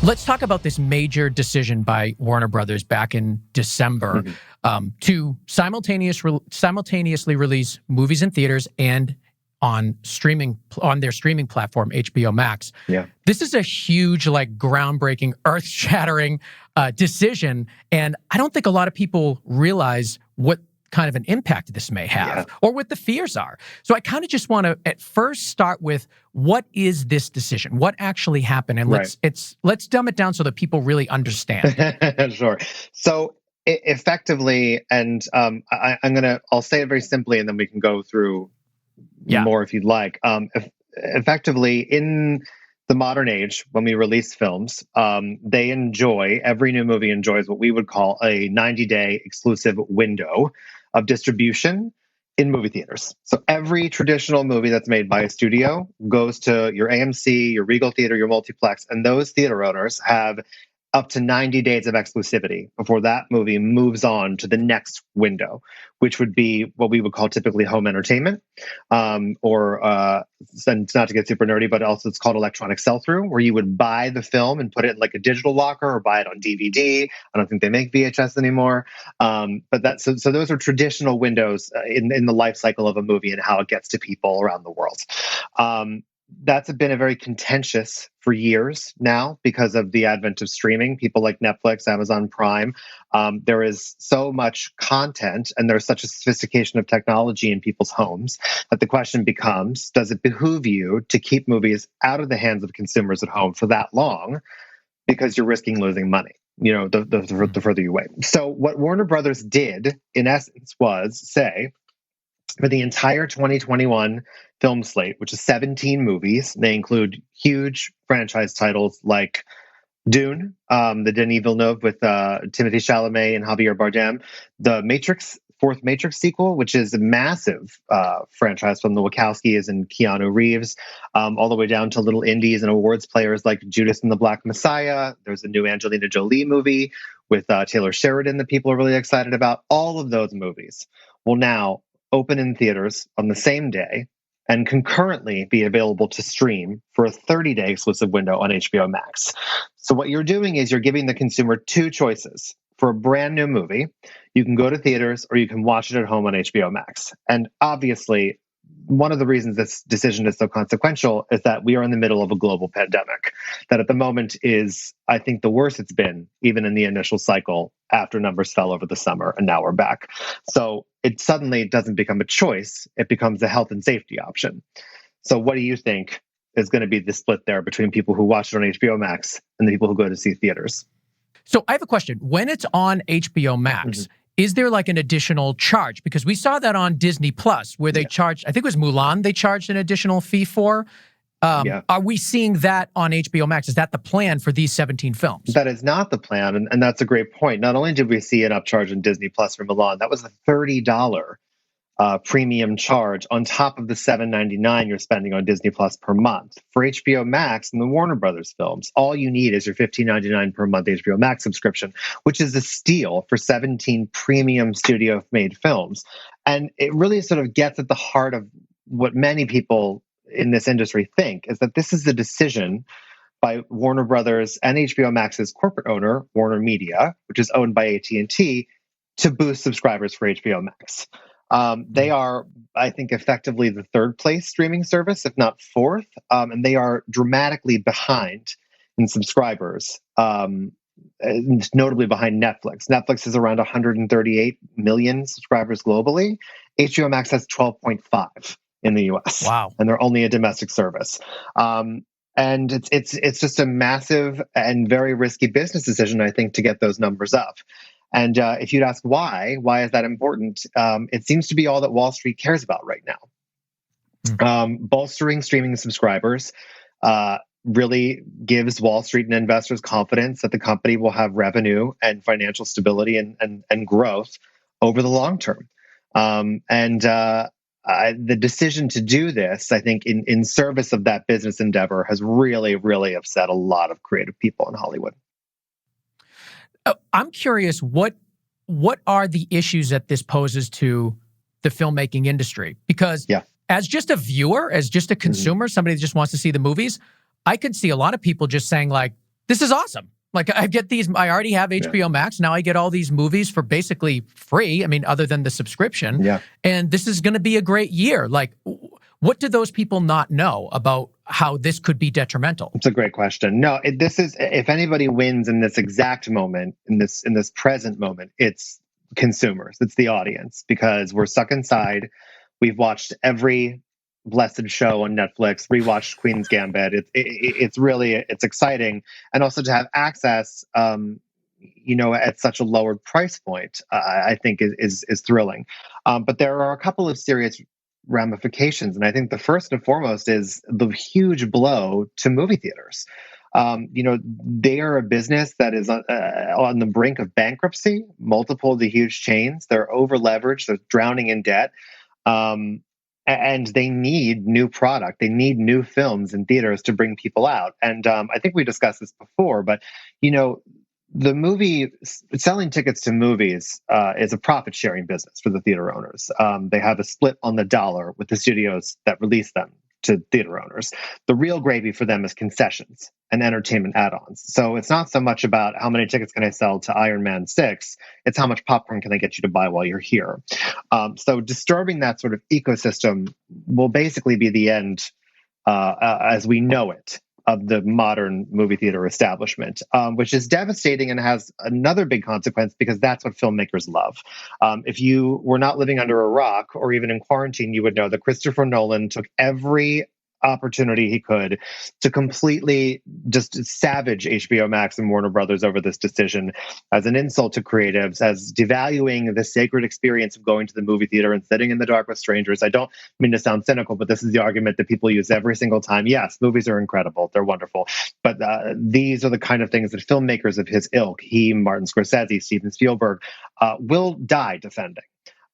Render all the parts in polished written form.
Let's talk about this major decision by Warner Brothers back in December to simultaneously release movies in theaters and on their streaming platform, HBO Max. Yeah. This is a huge, groundbreaking, earth-shattering decision, and I don't think a lot of people realize what kind of an impact this may have or what the fears are. So I kind of just want to at first start with, what is this decision? What actually happened? And let's dumb it down so that people really understand. Sure. So effectively, and I'll say it very simply, and then we can go through more if you'd like. Effectively, in the modern age, when we release films, every new movie enjoys what we would call a 90-day exclusive window of distribution in movie theaters. So every traditional movie that's made by a studio goes to your AMC, your Regal Theater, your multiplex, and those theater owners have up to 90 days of exclusivity before that movie moves on to the next window, which would be what we would call typically home entertainment, or not to get super nerdy, but also it's called electronic sell-through, where you would buy the film and put it in like a digital locker or buy it on DVD. I don't think they make VHS anymore. But so those are traditional windows in the life cycle of a movie and how it gets to people around the world. That's been a very contentious for years now because of the advent of streaming. People like Netflix, Amazon Prime. There is so much content and there's such a sophistication of technology in people's homes that the question becomes, does it behoove you to keep movies out of the hands of consumers at home for that long because you're risking losing money, the further you wait? So what Warner Brothers did, in essence, was say, for the entire 2021 film slate, which is 17 movies, they include huge franchise titles like Dune, the Denis Villeneuve with Timothée Chalamet and Javier Bardem, the fourth Matrix sequel, which is a massive franchise from the Wachowskis and Keanu Reeves, all the way down to little indies and awards players like Judas and the Black Messiah. There's a new Angelina Jolie movie with Taylor Sheridan that people are really excited about. All of those movies will now open in theaters on the same day and concurrently be available to stream for a 30-day exclusive window on HBO Max. So what you're doing is you're giving the consumer two choices. For a brand new movie, you can go to theaters or you can watch it at home on HBO Max. And obviously, one of the reasons this decision is so consequential is that we are in the middle of a global pandemic that at the moment is, I think, the worst it's been, even in the initial cycle after numbers fell over the summer, and now we're back. So it suddenly doesn't become a choice. It becomes a health and safety option. So what do you think is going to be the split there between people who watch it on HBO Max and the people who go to see theaters? So I have a question. When it's on HBO Max, is there like an additional charge? Because we saw that on Disney Plus where they charged, I think it was Mulan, they charged an additional fee for. Are we seeing that on HBO Max? Is that the plan for these 17 films? That is not the plan. And that's a great point. Not only did we see an upcharge in Disney Plus for Mulan, that was a $30 premium charge on top of the $7.99 you're spending on Disney Plus per month. For HBO Max and the Warner Brothers films, all you need is your $15.99 per month HBO Max subscription, which is a steal for 17 premium studio-made films. And it really sort of gets at the heart of what many people in this industry think, is that this is a decision by Warner Brothers and HBO Max's corporate owner, Warner Media, which is owned by AT&T, to boost subscribers for HBO Max. They are, I think, effectively the third place streaming service, if not fourth, and they are dramatically behind in subscribers, notably behind Netflix. Netflix is around 138 million subscribers globally. HBO Max has 12.5 in the US. Wow. And they're only a domestic service. And it's just a massive and very risky business decision, I think, to get those numbers up. And if you'd ask why is that important? It seems to be all that Wall Street cares about right now. Bolstering streaming subscribers really gives Wall Street and investors confidence that the company will have revenue and financial stability and growth over the long term. The decision to do this, I think, in service of that business endeavor has really, really upset a lot of creative people in Hollywood. I'm curious, what are the issues that this poses to the filmmaking industry? Because as just a viewer, as just a consumer, somebody that just wants to see the movies, I could see a lot of people just saying like, this is awesome. Like, I get these, I already have HBO Max. Now I get all these movies for basically free. I mean, other than the subscription. Yeah. And this is going to be a great year. Like, what do those people not know about how this could be detrimental? It's a great question. No, this is, if anybody wins in this exact moment, in this present moment, it's consumers, it's the audience, because we're stuck inside. We've watched every blessed show on Netflix, rewatched Queen's Gambit. It's exciting, and also to have access, at such a lower price point, I think is thrilling. But there are a couple of serious ramifications, and I think the first and foremost is the huge blow to movie theaters. They are a business that is on the brink of bankruptcy. Multiple of the huge chains, they're over leveraged, they're drowning in debt. And they need new product. They need new films in theaters to bring people out. And I think we discussed this before, but the movie selling tickets to movies is a profit sharing business for the theater owners. They have a split on the dollar with the studios that release them to theater owners. The real gravy for them is concessions and entertainment add-ons. So it's not so much about how many tickets can I sell to Iron Man 6, it's how much popcorn can I get you to buy while you're here. So disturbing that sort of ecosystem will basically be the end as we know it of the modern movie theater establishment, which is devastating and has another big consequence, because that's what filmmakers love. If you were not living under a rock or even in quarantine, you would know that Christopher Nolan took every opportunity he could to completely just savage HBO Max and Warner Brothers over this decision as an insult to creatives, as devaluing the sacred experience of going to the movie theater and sitting in the dark with strangers. I don't mean to sound cynical, but this is the argument that people use every single time. Yes, movies are incredible. They're wonderful. But these are the kind of things that filmmakers of his ilk, he, Martin Scorsese, Steven Spielberg, will die defending.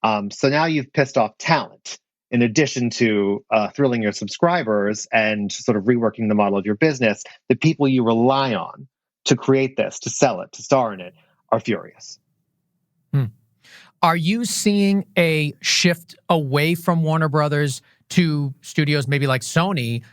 So now you've pissed off talent, in addition to thrilling your subscribers and sort of reworking the model of your business. The people you rely on to create this, to sell it, to star in it, are furious. Are you seeing a shift away from Warner Brothers to studios maybe like Sony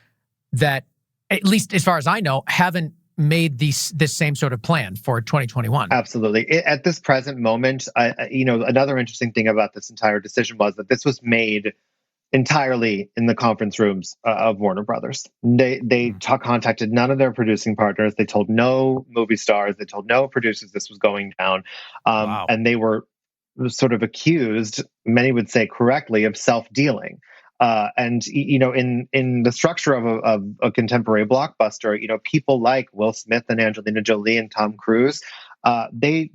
that, at least as far as I know, haven't made this same sort of plan for 2021? Absolutely. At this present moment, another interesting thing about this entire decision was that this was made entirely in the conference rooms of Warner Brothers. They contacted none of their producing partners. They told no movie stars. They told no producers this was going down. Wow. And they were sort of accused, many would say correctly, of self-dealing. And in the structure of a contemporary blockbuster, people like Will Smith and Angelina Jolie and Tom Cruise, they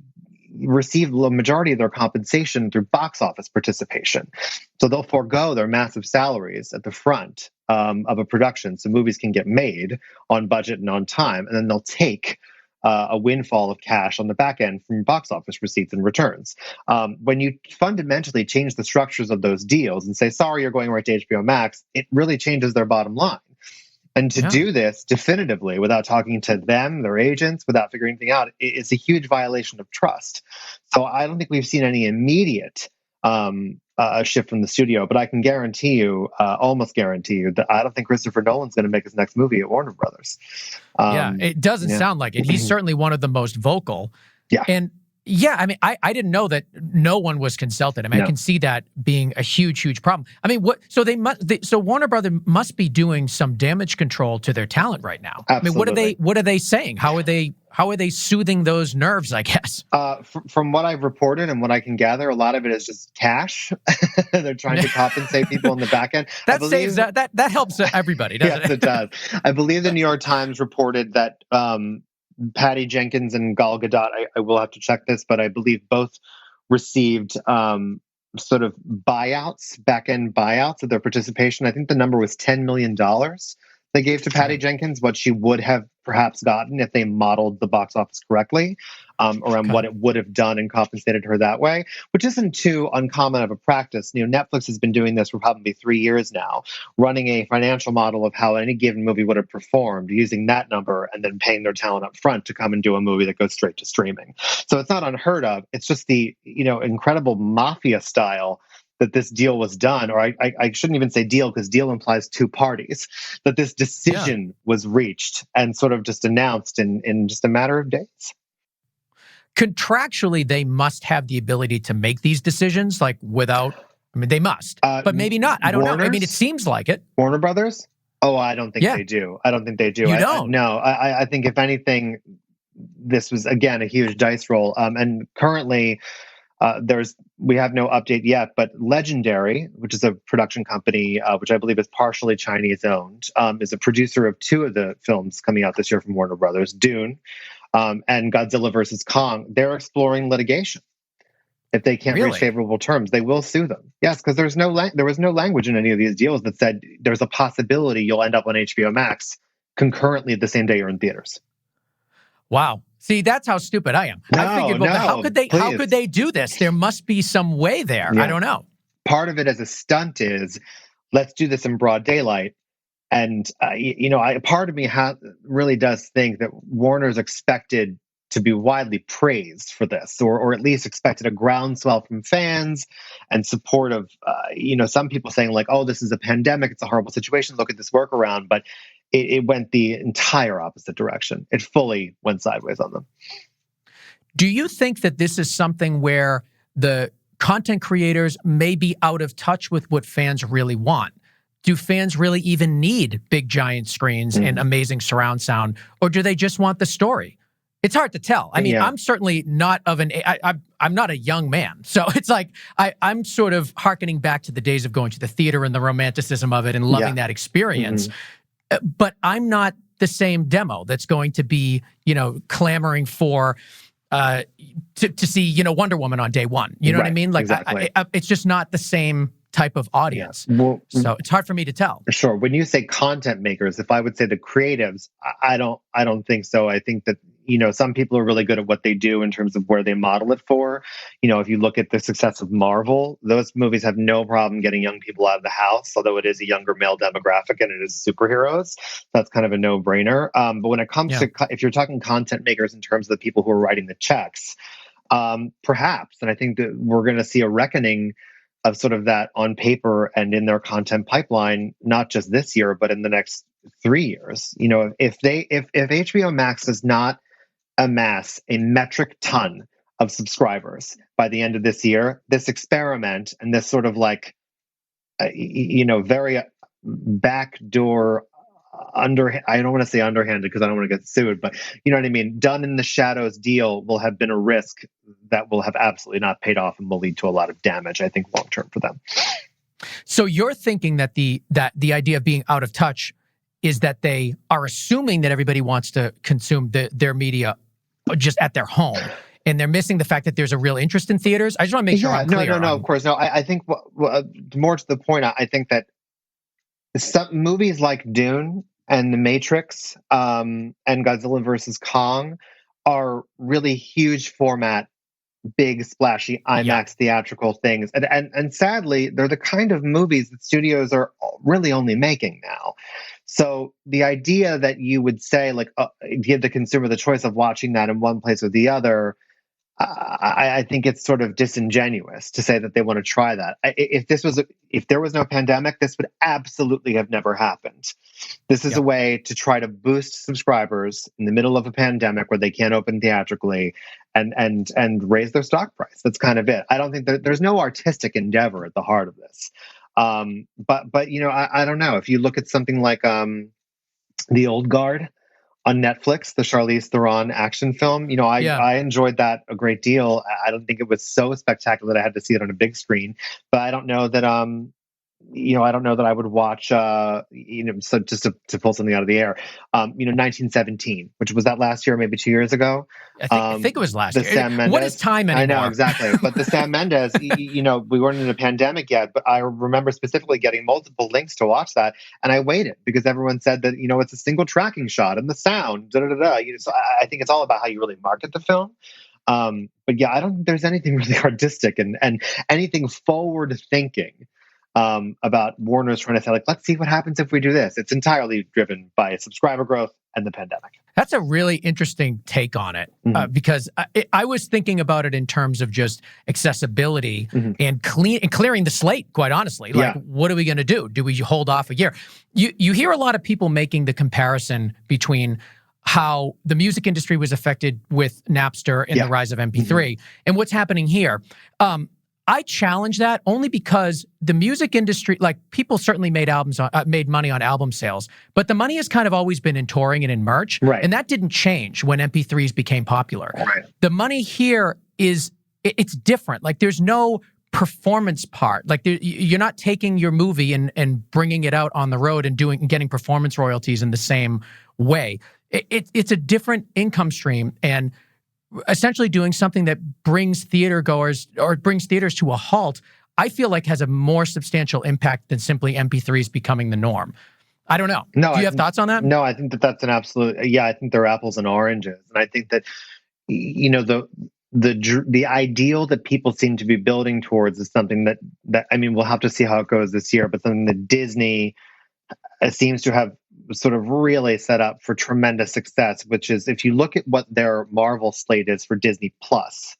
receive the majority of their compensation through box office participation. So they'll forego their massive salaries at the front of a production so movies can get made on budget and on time, and then they'll take a windfall of cash on the back end from box office receipts and returns. When you fundamentally change the structures of those deals and say, sorry, you're going right to HBO Max, it really changes their bottom line. And to do this definitively without talking to them, their agents, without figuring anything out, it's a huge violation of trust. So I don't think we've seen any immediate shift from the studio, but I can guarantee you, almost guarantee you, that I don't think Christopher Nolan's going to make his next movie at Warner Brothers. It doesn't sound like it. He's certainly one of the most vocal. Yeah. And I mean, I didn't know that no one was consulted. I mean, I can see that being a huge, huge problem. I mean, so Warner Brothers must be doing some damage control to their talent right now. Absolutely. I mean, what are they saying? How are they soothing those nerves, I guess? From what I've reported and what I can gather, a lot of it is just cash. They're trying to compensate people in the back end. That helps everybody, doesn't it? Yes, it does. I believe the New York Times reported that Patty Jenkins and Gal Gadot, I will have to check this, but I believe both received sort of buyouts, back-end buyouts of their participation. I think the number was $10 million they gave to Patty Jenkins, what she would have perhaps gotten if they modeled the box office correctly, around what it would have done and compensated her that way, which isn't too uncommon of a practice. Netflix has been doing this for probably 3 years now, running a financial model of how any given movie would have performed, using that number and then paying their talent up front to come and do a movie that goes straight to streaming. So it's not unheard of. It's just the incredible mafia style that this deal was done, or I shouldn't even say deal because deal implies two parties, that this decision was reached and sort of just announced in just a matter of days. Contractually, they must have the ability to make these decisions, like without, I mean, they must, but maybe not. I don't know. I mean, it seems like it. Warner Brothers? Oh, I don't think they do. I don't think they do. You don't? No, I think if anything, this was, again, a huge dice roll. And currently, we have no update yet, but Legendary, which is a production company, which I believe is partially Chinese owned, is a producer of two of the films coming out this year from Warner Brothers, Dune and Godzilla vs. Kong. They're exploring litigation. If they can't reach favorable terms, they will sue them. Yes, because there was no language in any of these deals that said there's a possibility you'll end up on HBO Max concurrently the same day you're in theaters. Wow. See, that's how stupid I am. I figured, how could they do this? There must be some way there. Yeah. I don't know. Part of it as a stunt is, let's do this in broad daylight. And, part of me really does think that Warner's expected to be widely praised for this, or at least expected a groundswell from fans and support of, some people saying like, oh, this is a pandemic, it's a horrible situation, look at this workaround. But it went the entire opposite direction. It fully went sideways on them. Do you think that this is something where the content creators may be out of touch with what fans really want? Do fans really even need big giant screens and amazing surround sound, or do they just want the story? It's hard to tell. I mean, I'm certainly not I'm not a young man. So it's like, I'm sort of hearkening back to the days of going to the theater and the romanticism of it and loving that experience. But I'm not the same demo that's going to be, clamoring for, to see, Wonder Woman on day one. You know what I mean? Like, exactly. It's just not the same type of audience. Well, so it's hard for me to tell. Sure. When you say content makers, if I would say the creatives, I don't think so. I think that, some people are really good at what they do in terms of where they model it for. If you look at the success of Marvel, those movies have no problem getting young people out of the house, although it is a younger male demographic and it is superheroes. That's kind of a no-brainer. But when it comes to, if you're talking content makers in terms of the people who are writing the checks, perhaps, and I think that we're going to see a reckoning of sort of that on paper and in their content pipeline, not just this year, but in the next 3 years. If HBO Max does not amass a metric ton of subscribers by the end of this year, this experiment and this sort of like, very backdoor I don't want to say underhanded because I don't want to get sued, but you know what I mean? Done in the shadows deal will have been a risk that will have absolutely not paid off and will lead to a lot of damage, I think, long term for them. So you're thinking that the idea of being out of touch is that they are assuming that everybody wants to consume their media just at their home, and they're missing the fact that there's a real interest in theaters. I just want to make sure I'm clear. No, of course. No, I think more to the point, I think that some movies like Dune and The Matrix and Godzilla vs. Kong are really huge format, big splashy IMAX theatrical things. And sadly, they're the kind of movies that studios are really only making now. So the idea that you would say, like, give the consumer the choice of watching that in one place or the other, I think it's sort of disingenuous to say that they want to try that. If there was no pandemic, this would absolutely have never happened. This is a way to try to boost subscribers in the middle of a pandemic where they can't open theatrically and raise their stock price. That's kind of it. I don't think there's no artistic endeavor at the heart of this. But I don't know. If you look at something like The Old Guard on Netflix, the Charlize Theron action film, I enjoyed that a great deal. I don't think it was so spectacular that I had to see it on a big screen, but I don't know that I don't know that I would watch, so just to pull something out of the air, 1917, which was that last year, maybe 2 years ago. I think it was last year. Sam Mendes, what is time anymore? I know, exactly. But the Sam Mendes, we weren't in a pandemic yet, but I remember specifically getting multiple links to watch that. And I waited because everyone said that, it's a single tracking shot and the sound, So I think it's all about how you really market the film. But yeah, I don't think there's anything really artistic and anything forward thinking about Warner's trying to say, like, let's see what happens if we do this. It's entirely driven by subscriber growth and the pandemic. That's a really interesting take on it, because I was thinking about it in terms of just accessibility and clearing the slate, quite honestly. Like, what are we going to do? Do we hold off a year? You hear a lot of people making the comparison between how the music industry was affected with Napster and the rise of MP3 and what's happening here. I challenge that only because the music industry, like, people certainly made money on album sales, but the money has kind of always been in touring and in merch, and that didn't change when MP3s became popular. The money here it's different. Like, there's no performance part. Like, you're not taking your movie and bringing it out on the road and getting performance royalties in the same way. It's a different income stream, and essentially doing something that brings theaters to a halt, I feel like has a more substantial impact than simply MP3s becoming the norm. I don't know. No, do you have thoughts on that? No, I think that's an absolute, I think they're apples and oranges. And I think that, the ideal that people seem to be building towards is something that I mean, we'll have to see how it goes this year, but something that Disney seems to have sort of really set up for tremendous success, which is, if you look at what their Marvel slate is for Disney Plus,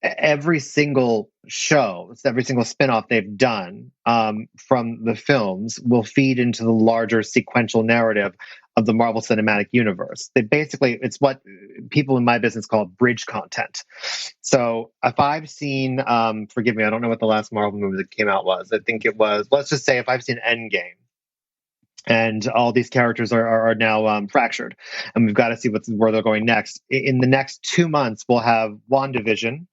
every single show, every single spinoff they've done from the films will feed into the larger sequential narrative of the Marvel Cinematic Universe. It's what people in my business call bridge content. So if I've seen, forgive me, I don't know what the last Marvel movie that came out was. I think it was, let's just say if I've seen Endgame, and all these characters are now fractured, and we've got to see where they're going next. In the next 2 months, we'll have WandaVision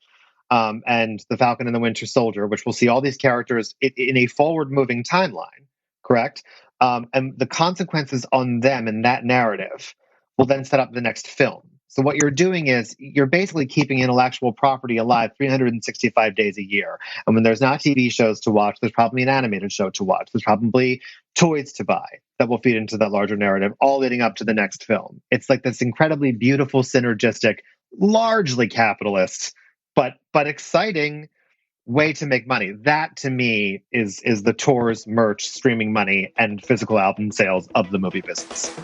and The Falcon and the Winter Soldier, which will see all these characters in a forward-moving timeline, correct? And the consequences on them in that narrative will then set up the next film. So what you're doing is you're basically keeping intellectual property alive 365 days a year. And when there's not TV shows to watch, there's probably an animated show to watch. There's probably toys to buy that will feed into that larger narrative, all leading up to the next film. It's like this incredibly beautiful, synergistic, largely capitalist, but exciting way to make money. That, to me, is the tours, merch, streaming money, and physical album sales of the movie business.